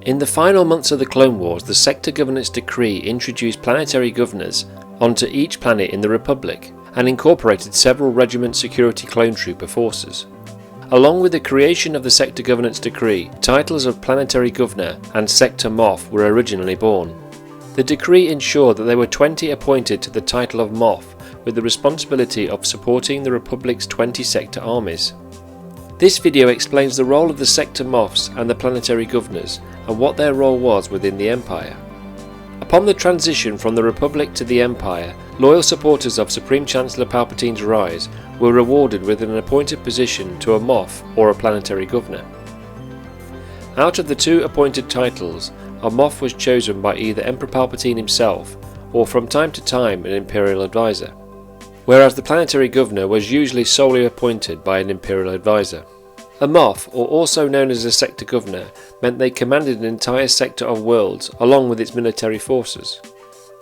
In the final months of the Clone Wars, the Sector Governance Decree introduced planetary governors onto each planet in the Republic and incorporated several regiment security clone trooper forces. Along with the creation of the Sector Governance Decree, titles of Planetary Governor and Sector Moff were originally born. The decree ensured that there were 20 appointed to the title of Moff, with the responsibility of supporting the Republic's 20 sector armies. This video explains the role of the Sector Moffs and the Planetary Governors, and what their role was within the Empire. Upon the transition from the Republic to the Empire, loyal supporters of Supreme Chancellor Palpatine's rise were rewarded with an appointed position to a Moff or a Planetary Governor. Out of the two appointed titles, a Moff was chosen by either Emperor Palpatine himself or from time to time an Imperial advisor, whereas the Planetary Governor was usually solely appointed by an Imperial advisor. A Moff, or also known as a Sector Governor, meant they commanded an entire sector of worlds along with its military forces.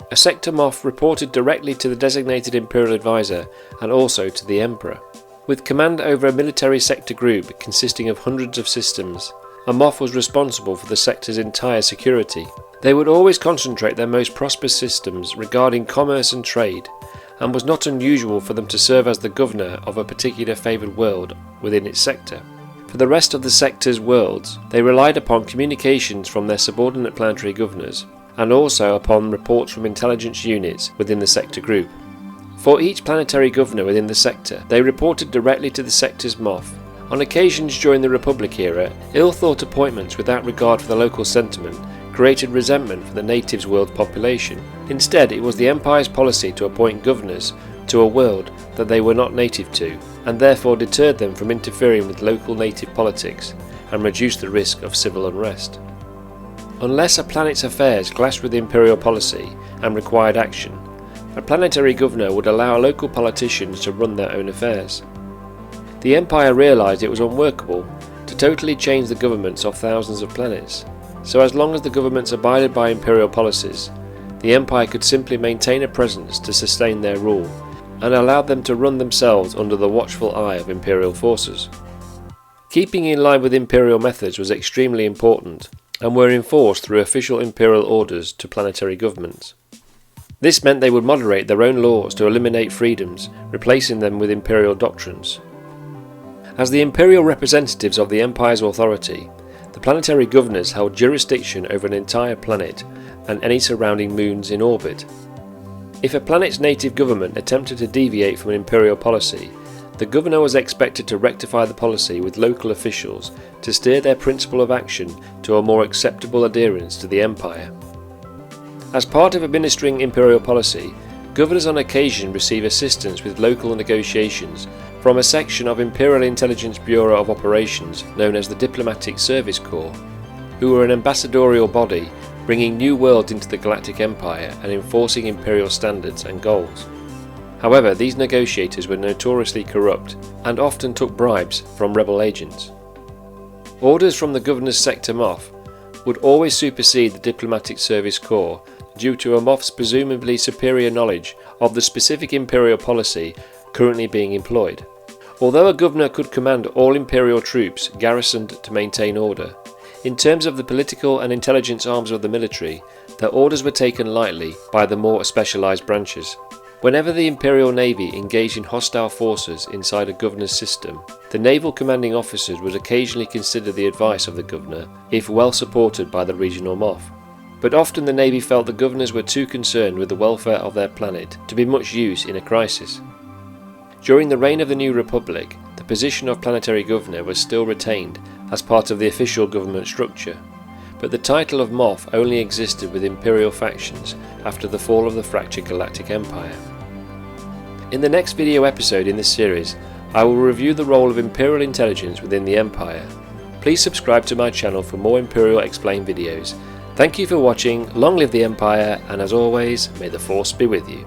A Sector Moff reported directly to the designated Imperial advisor and also to the Emperor. With command over a military sector group consisting of hundreds of systems, a Moff was responsible for the sector's entire security. They would always concentrate their most prosperous systems regarding commerce and trade, and was not unusual for them to serve as the governor of a particular favoured world within its sector. For the rest of the sector's worlds, they relied upon communications from their subordinate planetary governors, and also upon reports from intelligence units within the sector group. For each planetary governor within the sector, they reported directly to the sector's Moff. On occasions during the Republic era, ill-thought appointments without regard for the local sentiment created resentment for the natives' world population. Instead, it was the Empire's policy to appoint governors to a world that they were not native to, and therefore deterred them from interfering with local native politics and reduced the risk of civil unrest. Unless a planet's affairs clashed with imperial policy and required action, a planetary governor would allow local politicians to run their own affairs. The Empire realised it was unworkable to totally change the governments of thousands of planets, so as long as the governments abided by imperial policies, the Empire could simply maintain a presence to sustain their rule, and allowed them to run themselves under the watchful eye of imperial forces. Keeping in line with imperial methods was extremely important, and were enforced through official imperial orders to planetary governments. This meant they would moderate their own laws to eliminate freedoms, replacing them with imperial doctrines. As the imperial representatives of the Empire's authority, the planetary governors held jurisdiction over an entire planet and any surrounding moons in orbit. If a planet's native government attempted to deviate from an imperial policy, the governor was expected to rectify the policy with local officials to steer their principle of action to a more acceptable adherence to the Empire. As part of administering imperial policy, governors on occasion receive assistance with local negotiations from a section of Imperial Intelligence Bureau of Operations known as the Diplomatic Service Corps, who were an ambassadorial body bringing new worlds into the Galactic Empire and enforcing imperial standards and goals. However, these negotiators were notoriously corrupt and often took bribes from rebel agents. Orders from the Governor's Sector Moff would always supersede the Diplomatic Service Corps due to a Moff's presumably superior knowledge of the specific imperial policy currently being employed. Although a governor could command all imperial troops garrisoned to maintain order, in terms of the political and intelligence arms of the military, their orders were taken lightly by the more specialised branches. Whenever the Imperial Navy engaged in hostile forces inside a governor's system, the naval commanding officers would occasionally consider the advice of the governor if well supported by the regional Moff. But often the Navy felt the governors were too concerned with the welfare of their planet to be much use in a crisis. During the reign of the New Republic, the position of planetary governor was still retained as part of the official government structure, but the title of Moff only existed with imperial factions after the fall of the fractured Galactic Empire. In the next video episode in this series, I will review the role of imperial intelligence within the Empire. Please subscribe to my channel for more Imperial Explained videos. Thank you for watching, long live the Empire, and as always, may the Force be with you.